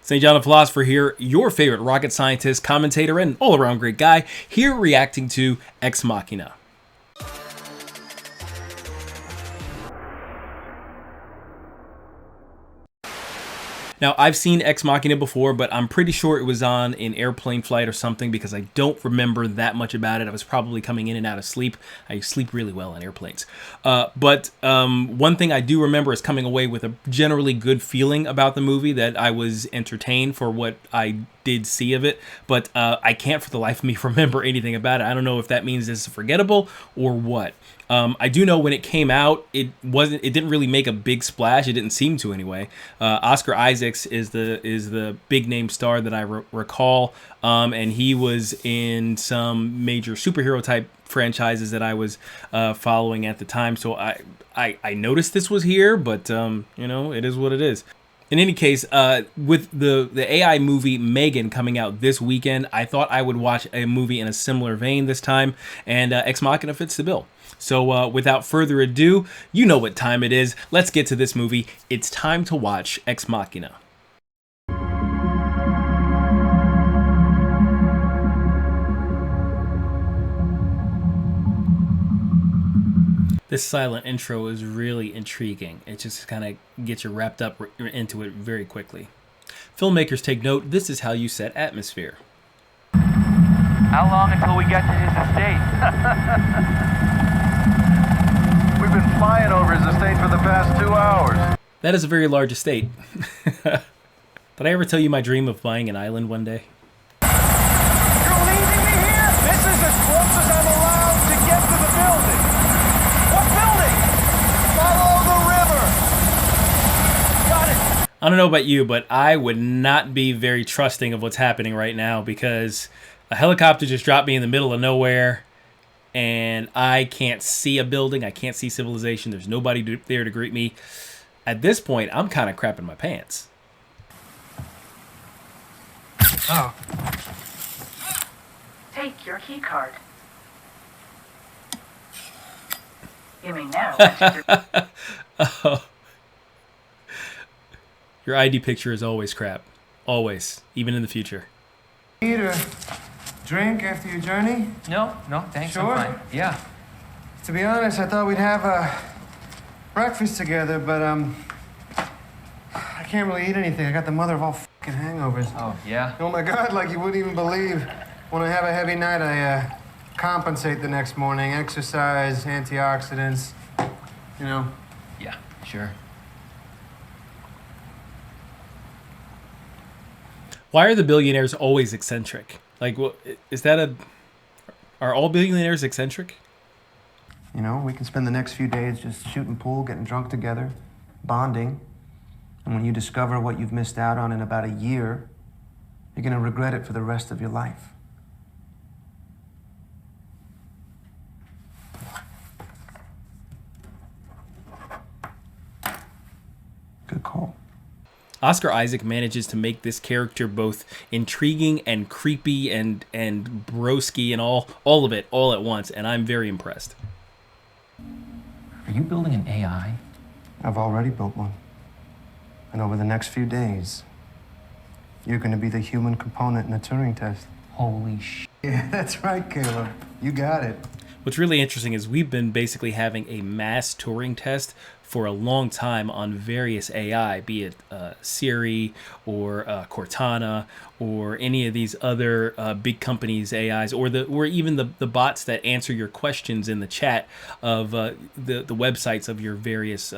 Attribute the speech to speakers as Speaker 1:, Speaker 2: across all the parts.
Speaker 1: St. John the Philosopher here, your favorite rocket scientist, commentator, and all-around great guy, here reacting to Ex Machina. Now, I've seen Ex Machina before, but I'm pretty sure it was on an airplane flight or something because I don't remember that much about it. I was probably coming in and out of sleep. I sleep really well on airplanes. But one thing I do remember is coming away with a generally good feeling about the movie, that I was entertained for what I did see of it, but I can't for the life of me remember anything about it. I don't know if that means it's forgettable or what. I do know when it came out, it didn't really make a big splash. It didn't seem to anyway. Oscar Isaacs is the big name star that I recall, and he was in some major superhero type franchises that I was following at the time. So I noticed this was here, but it is what it is. In any case, with the AI movie Megan coming out this weekend, I thought I would watch a movie in a similar vein this time, and Ex Machina fits the bill. So without further ado, you know what time it is. Let's get to this movie. It's time to watch Ex Machina. This silent intro is really intriguing. It just kind of gets you wrapped up into it very quickly. Filmmakers take note, this is how you set atmosphere.
Speaker 2: How long until we get to his estate?
Speaker 3: We've been flying over his estate for the past 2 hours.
Speaker 1: That is a very large estate. Did I ever tell you my dream of buying an island one day?
Speaker 3: You're leaving me here? This is as close as I'm allowed to get to the building. What building? Follow the river. Got it.
Speaker 1: I don't know about you, but I would not be very trusting of what's happening right now, because a helicopter just dropped me in the middle of nowhere, and I can't see a building. I can't see civilization. There's nobody there to greet me. At this point, I'm kind of crapping my pants.
Speaker 2: Oh.
Speaker 4: Take your key card. You may now enter your...
Speaker 1: Oh. Your ID picture is always crap. Always. Even in the future.
Speaker 5: Eat or drink after your journey?
Speaker 2: No, thanks.
Speaker 5: Sure?
Speaker 2: I'm fine. Yeah.
Speaker 5: To be honest, I thought we'd have breakfast together, but I can't really eat anything. I got the mother of all fucking hangovers.
Speaker 2: Oh, yeah?
Speaker 5: Oh my God, like you wouldn't even believe. When I have a heavy night, I compensate the next morning. Exercise, antioxidants, you know.
Speaker 2: Yeah, sure.
Speaker 1: Why are the billionaires always eccentric? Like, is that are all billionaires eccentric?
Speaker 5: You know, we can spend the next few days just shooting pool, getting drunk together, bonding. And when you discover what you've missed out on in about a year, you're gonna regret it for the rest of your life. Good call.
Speaker 1: Oscar Isaac manages to make this character both intriguing and creepy and broski and all of it all at once, and I'm very impressed.
Speaker 2: Are you building an AI?
Speaker 5: I've already built one. And over the next few days, you're gonna be the human component in the Turing test.
Speaker 2: Holy sh!
Speaker 5: Yeah, that's right, Caleb. You got it.
Speaker 1: What's really interesting is we've been basically having a mass Turing test for a long time on various AI, be it Siri or Cortana or any of these other big companies' AIs, or even the bots that answer your questions in the chat of the websites of your various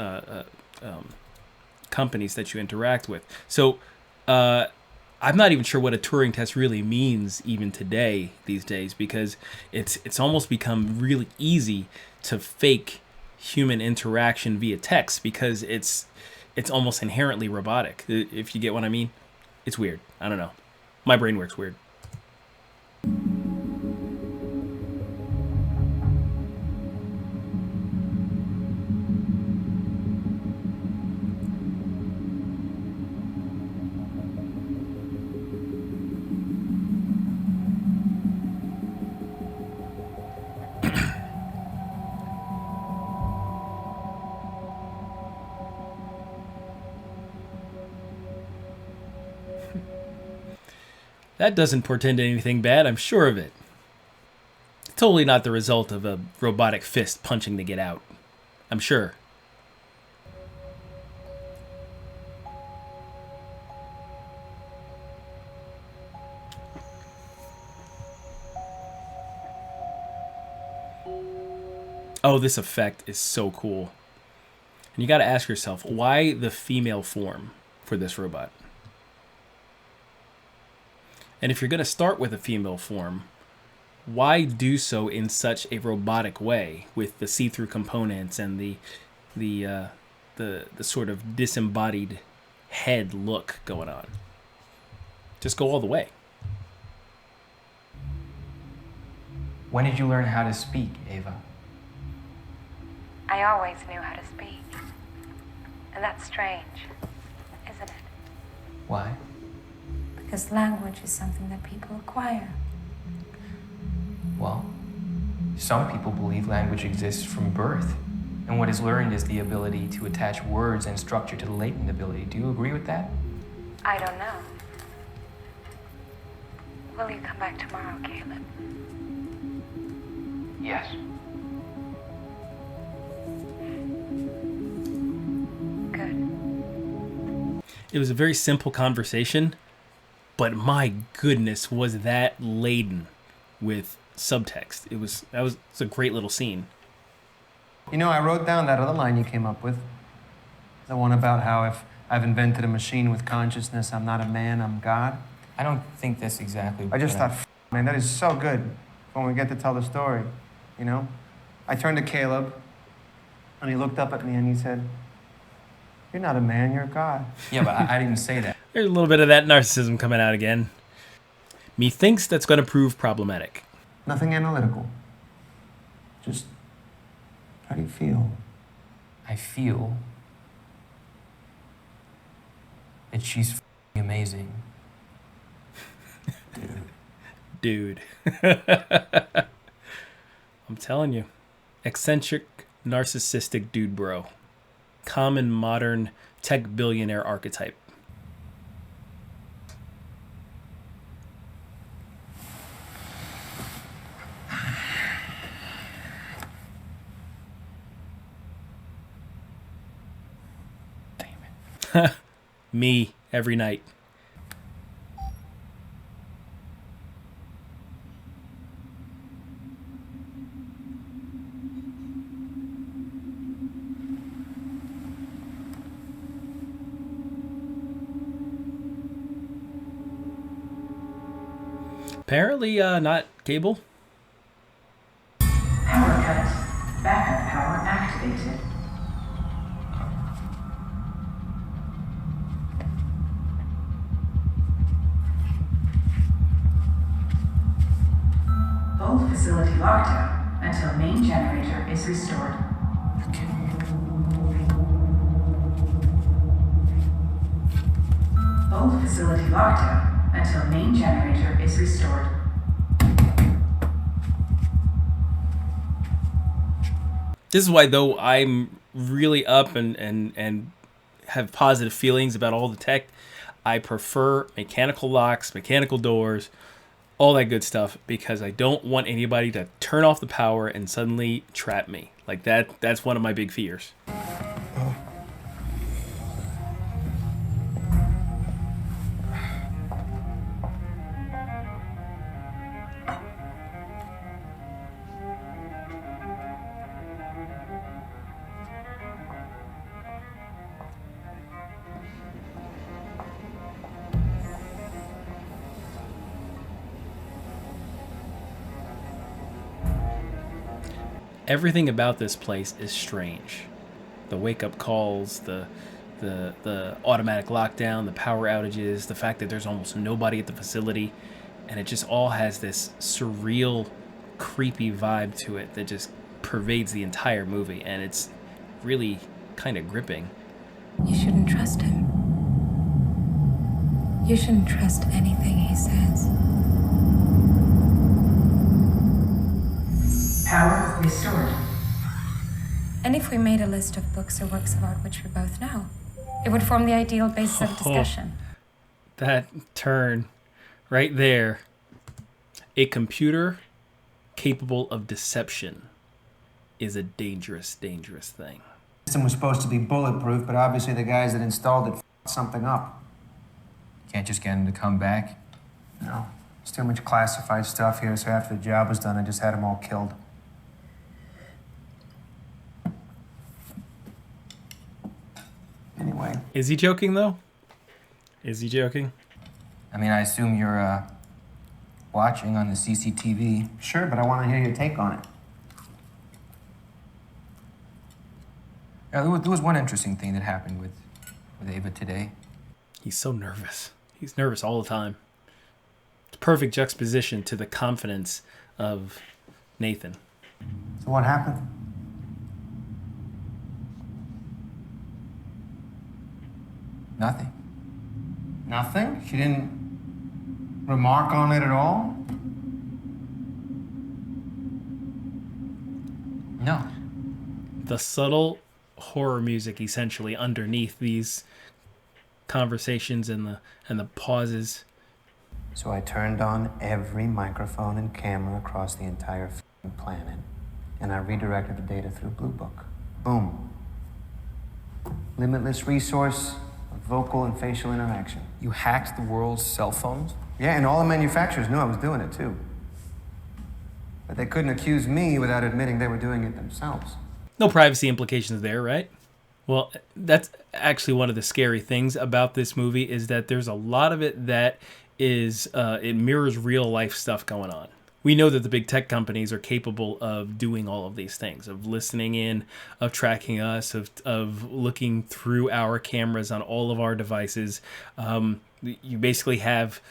Speaker 1: companies that you interact with. So I'm not even sure what a Turing test really means even today these days, because it's almost become really easy to fake human interaction via text, because it's almost inherently robotic, if you get what I mean. It's weird. I don't know. My brain works weird. That doesn't portend anything bad, I'm sure of it. Totally not the result of a robotic fist punching to get out. I'm sure. Oh, this effect is so cool. And you gotta ask yourself, why the female form for this robot? And if you're gonna start with a female form, why do so in such a robotic way with the see-through components and the sort of disembodied head look going on? Just go all the way.
Speaker 6: When did you learn how to speak, Ava?
Speaker 7: I always knew how to speak. And that's strange, isn't it?
Speaker 6: Why?
Speaker 7: Because language is something that people acquire.
Speaker 6: Well, some people believe language exists from birth, and what is learned is the ability to attach words and structure to the latent ability. Do you agree with that?
Speaker 7: I don't know. Will you come back tomorrow, Caleb?
Speaker 2: Yes.
Speaker 7: Good.
Speaker 1: It was a very simple conversation, but my goodness, was that laden with subtext. It's a great little scene.
Speaker 5: You know, I wrote down that other line you came up with. The one about how if I've invented a machine with consciousness, I'm not a man, I'm God.
Speaker 6: I don't think that's exactly
Speaker 5: I just
Speaker 6: what
Speaker 5: thought, man, that is so good when we get to tell the story, you know? I turned to Caleb, and he looked up at me and he said, "You're not a man, you're God."
Speaker 6: Yeah, but I didn't say that.
Speaker 1: There's a little bit of that narcissism coming out again. Methinks that's going to prove problematic.
Speaker 5: Nothing analytical. Just, how do you feel?
Speaker 6: I feel that she's f***ing amazing.
Speaker 1: Dude. I'm telling you. Eccentric, narcissistic dude bro. Common modern tech billionaire archetype. Me, every night. Apparently, not cable.
Speaker 4: Power cut. Backup power activated. Both facility lockdown until main generator is restored. Both facility lockdown until main generator is restored.
Speaker 1: This is why, though, I'm really up and have positive feelings about all the tech. I prefer mechanical locks, mechanical doors, all that good stuff, because I don't want anybody to turn off the power and suddenly trap me. Like that's one of my big fears. Everything about this place is strange. The wake-up calls, the automatic lockdown, the power outages, the fact that there's almost nobody at the facility, and it just all has this surreal, creepy vibe to it that just pervades the entire movie, and it's really kind of gripping.
Speaker 7: You shouldn't trust him. You shouldn't trust anything he says.
Speaker 4: Power restored.
Speaker 7: And if we made a list of books or works of art which we both know, it would form the ideal basis of discussion.
Speaker 1: That turn Right there. A computer capable of deception is a dangerous, dangerous thing.
Speaker 5: The system was supposed to be bulletproof, but obviously the guys that installed it f***ed something up.
Speaker 6: Can't just get him to come back.
Speaker 5: No, there's too much classified stuff here, so after the job was done, I just had them all killed. Anyway.
Speaker 1: Is he joking, though? Is he joking?
Speaker 6: I mean, I assume you're watching on the CCTV.
Speaker 5: Sure, but I want to hear your take on it.
Speaker 6: Yeah, there was one interesting thing that happened with Ava today.
Speaker 1: He's so nervous. He's nervous all the time. It's perfect juxtaposition to the confidence of Nathan.
Speaker 5: So what happened?
Speaker 6: Nothing.
Speaker 5: Nothing? She didn't remark on it at all?
Speaker 6: No.
Speaker 1: The subtle horror music essentially underneath these conversations and the pauses.
Speaker 5: So I turned on every microphone and camera across the entire f***ing planet, and I redirected the data through Blue Book. Boom. Limitless resource of vocal and facial interaction.
Speaker 6: You hacked the world's cell phones?
Speaker 5: Yeah, and all the manufacturers knew I was doing it too. But they couldn't accuse me without admitting they were doing it themselves.
Speaker 1: No privacy implications there, right? Well, that's actually one of the scary things about this movie is that there's a lot of it that is, it mirrors real life stuff going on. We know that the big tech companies are capable of doing all of these things, of listening in, of tracking us, of looking through our cameras on all of our devices. You basically have,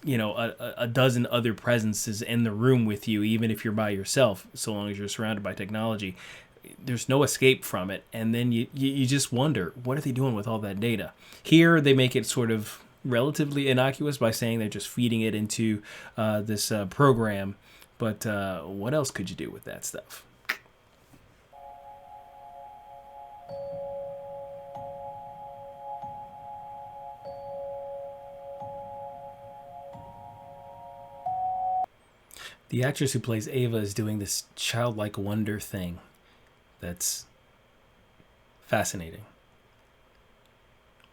Speaker 1: a dozen other presences in the room with you, even if you're by yourself, so long as you're surrounded by technology. There's no escape from it. And then you just wonder, what are they doing with all that data? Here, they make it sort of relatively innocuous by saying they're just feeding it into this program. But what else could you do with that stuff? The actress who plays Ava is doing this childlike wonder thing that's fascinating.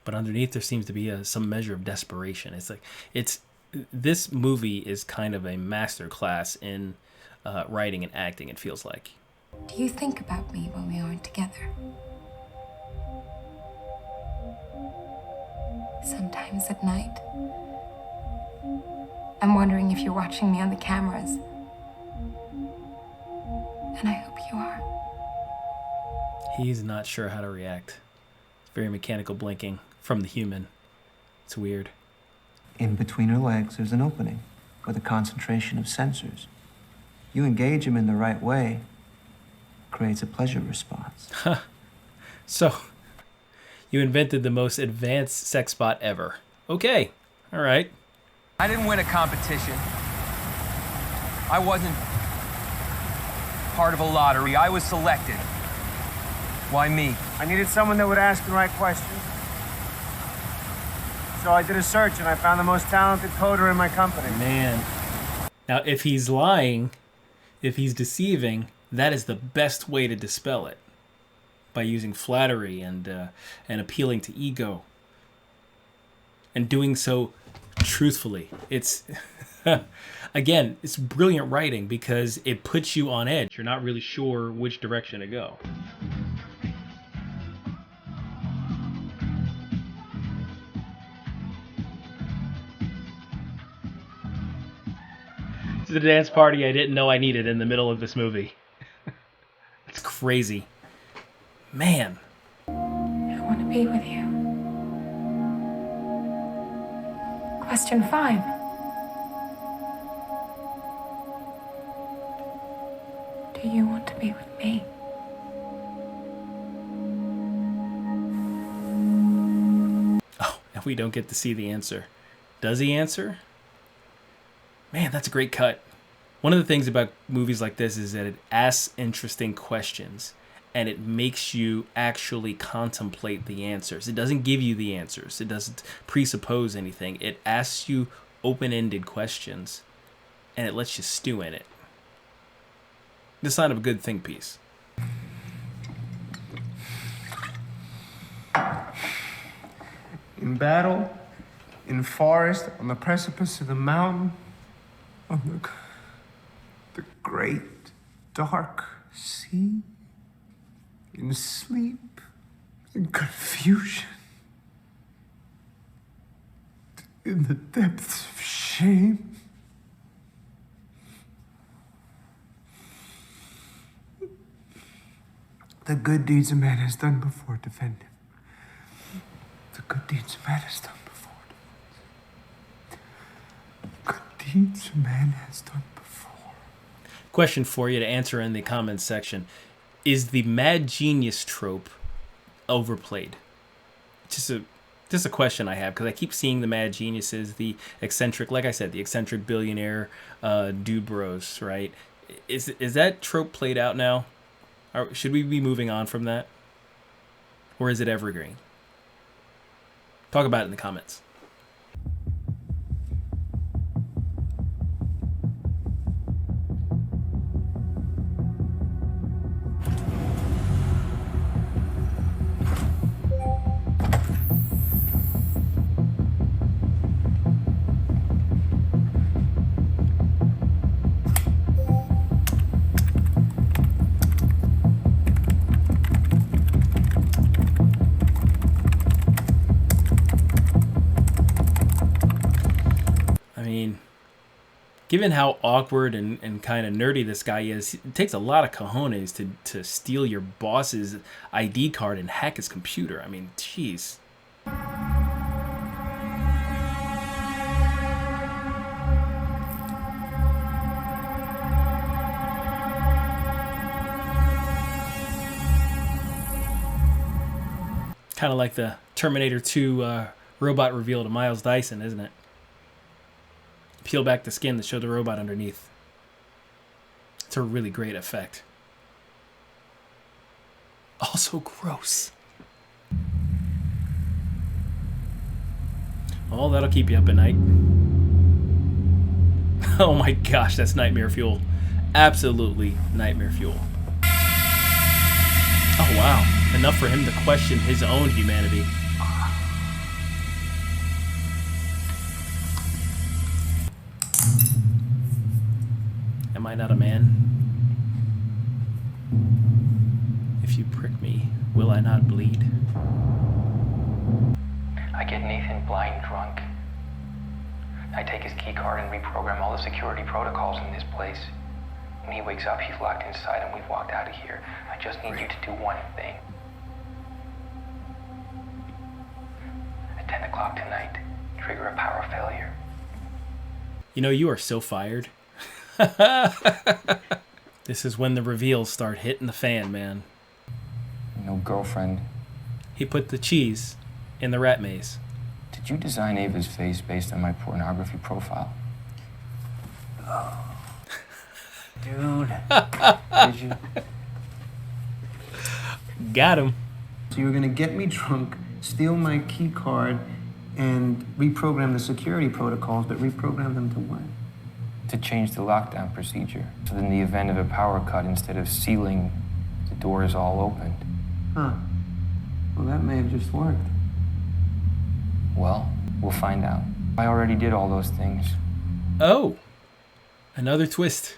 Speaker 1: But underneath there seems to be some measure of desperation. This movie is kind of a masterclass in writing and acting, it feels like.
Speaker 7: Do you think about me when we aren't together? Sometimes at night. I'm wondering if you're watching me on the cameras. And I hope you are.
Speaker 1: He's not sure how to react. It's very mechanical blinking from the human. It's weird.
Speaker 5: In between her legs, there's an opening with a concentration of sensors. You engage them in the right way, creates a pleasure response.
Speaker 1: So, you invented the most advanced sex bot ever. Okay, all right.
Speaker 2: I didn't win a competition. I wasn't part of a lottery. I was selected. Why me?
Speaker 3: I needed someone that would ask the right questions. So I did a search and I found the most talented coder in my company.
Speaker 1: Man. Now, if he's lying, if he's deceiving, that is the best way to dispel it. By using flattery and appealing to ego. And doing so truthfully. It's, again, it's brilliant writing because it puts you on edge. You're not really sure which direction to go. It's the dance party I didn't know I needed in the middle of this movie. It's crazy. Man.
Speaker 7: I want to be with you. Question 5. Do you want to be with me?
Speaker 1: Oh, and we don't get to see the answer. Does he answer? Man, that's a great cut. One of the things about movies like this is that it asks interesting questions and it makes you actually contemplate the answers. It doesn't give you the answers. It doesn't presuppose anything. It asks you open-ended questions, and it lets you stew in it. The sign of a good think piece.
Speaker 5: In battle, in forest, on the precipice of the mountain, on the great dark sea, in sleep, in confusion, in the depths of shame. The good deeds a man has done before defend him. The good deeds a man has done before. Good deeds a man has done before.
Speaker 1: Question for you to answer in the comments section. Is the mad genius trope overplayed? Just a question I have, because I keep seeing the mad geniuses, the eccentric, like I said, the eccentric billionaire dude bros, right? Is that trope played out now? Or should we be moving on from that? Or is it evergreen? Talk about it in the comments. I mean, given how awkward and kind of nerdy this guy is, it takes a lot of cojones to steal your boss's ID card and hack his computer. I mean, jeez. Kind of like the Terminator 2 robot reveal to Miles Dyson, isn't it? Peel back the skin to show the robot underneath. It's a really great effect. Also gross. Oh, that'll keep you up at night. Oh my gosh, that's nightmare fuel. Absolutely nightmare fuel. Oh wow. Enough for him to question his own humanity. Am I not a man? If you prick me, will I not bleed?
Speaker 6: I get Nathan blind drunk. I take his key card and reprogram all the security protocols in this place. When he wakes up, he's locked inside and we've walked out of here. I just need you to do one thing. At 10 o'clock tonight, trigger a power failure.
Speaker 1: You know, you are so fired. This is when the reveals start hitting the fan, man.
Speaker 6: No girlfriend.
Speaker 1: He put the cheese in the rat maze.
Speaker 6: Did you design Ava's face based on my pornography profile?
Speaker 5: Dude.
Speaker 6: Did you?
Speaker 1: Got him.
Speaker 5: So you were gonna get me drunk, steal my key card, and reprogram the security protocols, but reprogram them to what?
Speaker 6: To change the lockdown procedure. So in the event of a power cut, instead of sealing, the door is all opened.
Speaker 5: Huh. Well, that may have just worked.
Speaker 6: Well, we'll find out. I already did all those things.
Speaker 1: Oh, another twist.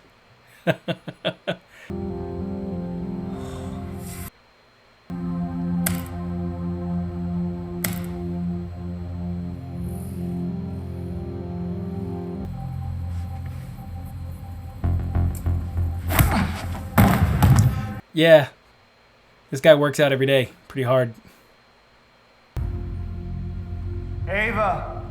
Speaker 1: Yeah, this guy works out every day, pretty hard.
Speaker 3: Ava!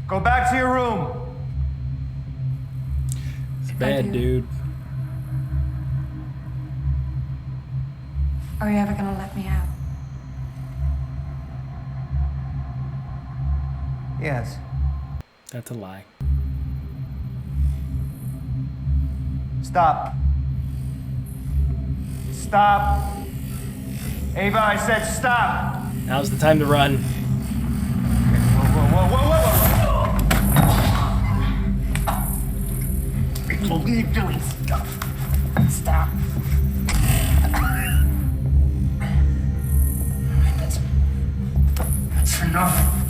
Speaker 3: Go back to your room.
Speaker 1: It's bad, dude.
Speaker 7: Are you ever gonna let me out?
Speaker 5: Yes.
Speaker 1: That's a lie.
Speaker 3: Stop. Stop. Ava, I said stop.
Speaker 1: Now's the time to run.
Speaker 3: Whoa.
Speaker 4: What are you doing? Stop. Stop. That's enough.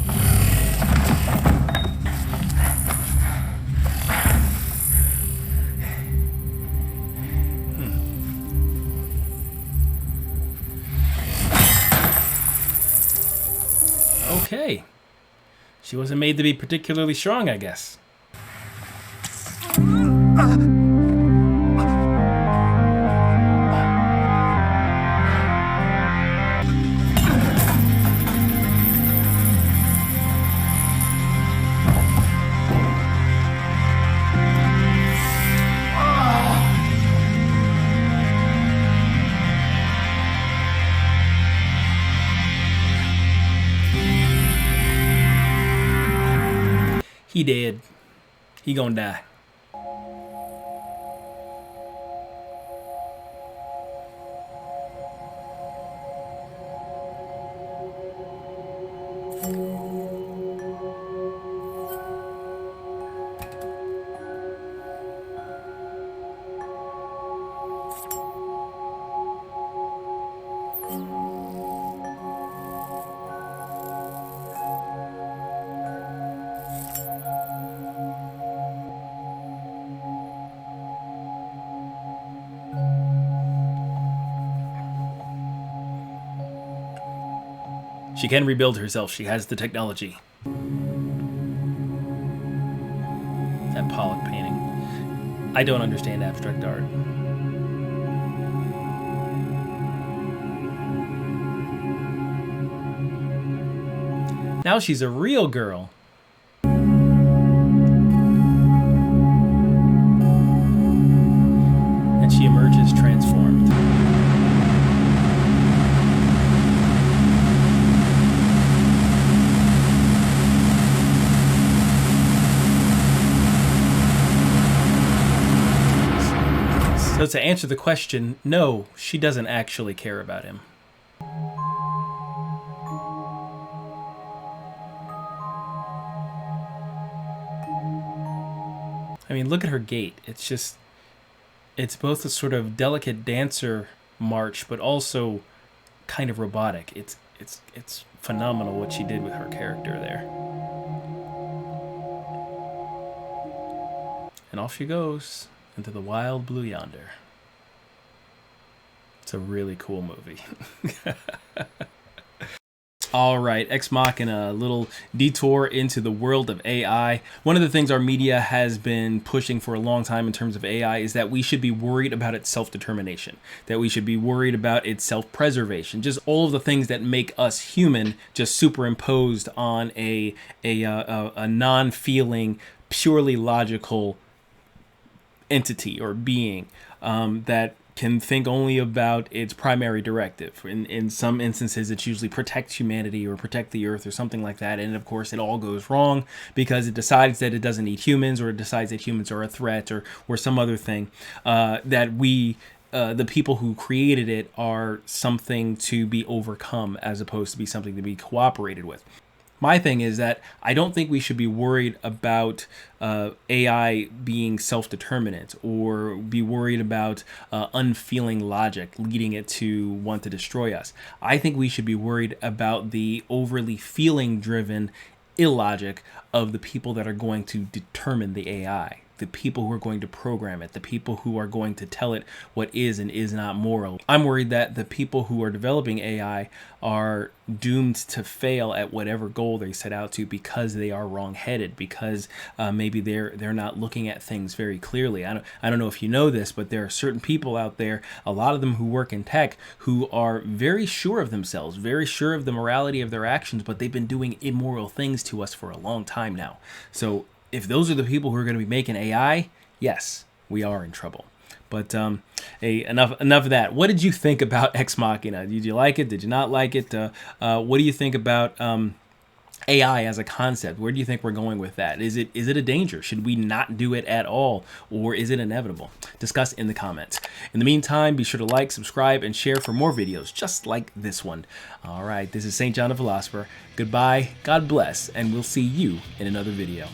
Speaker 1: Okay. She wasn't made to be particularly strong, I guess. He dead. He gonna die. She can rebuild herself. She has the technology. That Pollock painting. I don't understand abstract art. Now she's a real girl. And she emerges transformed. So to answer the question, no, she doesn't actually care about him. I mean, look at her gait. It's both a sort of delicate dancer march, but also kind of robotic. It's phenomenal what she did with her character there. And off she goes into the wild blue yonder. It's a really cool movie. All right, Ex Machina, a little detour into the world of AI. One of the things our media has been pushing for a long time in terms of AI is that we should be worried about its self-determination, that we should be worried about its self-preservation, just all of the things that make us human just superimposed on a non-feeling, purely logical entity or being that can think only about its primary directive. In some instances, it's usually protect humanity or protect the earth or something like that. And of course, it all goes wrong because it decides that it doesn't need humans, or it decides that humans are a threat, or some other thing that we, the people who created it, are something to be overcome as opposed to be something to be cooperated with. My thing is that I don't think we should be worried about AI being self-determinate or be worried about unfeeling logic leading it to want to destroy us. I think we should be worried about the overly feeling-driven illogic of the people that are going to determine the AI. The people who are going to program it, the people who are going to tell it what is and is not moral. I'm worried that the people who are developing AI are doomed to fail at whatever goal they set out to because they are wrong-headed, because maybe they're not looking at things very clearly. I don't know if you know this, but there are certain people out there, a lot of them who work in tech, who are very sure of themselves, very sure of the morality of their actions, but they've been doing immoral things to us for a long time now. So if those are the people who are going to be making AI, yes, we are in trouble. But enough of that. What did you think about Ex Machina? Did you like it? Did you not like it? What do you think about AI as a concept, where do you think we're going with that? Is it a danger? Should we not do it at all? Or is it inevitable? Discuss in the comments. In the meantime, be sure to like, subscribe, and share for more videos just like this one. All right, this is St. John the Philosopher. Goodbye, God bless, and we'll see you in another video.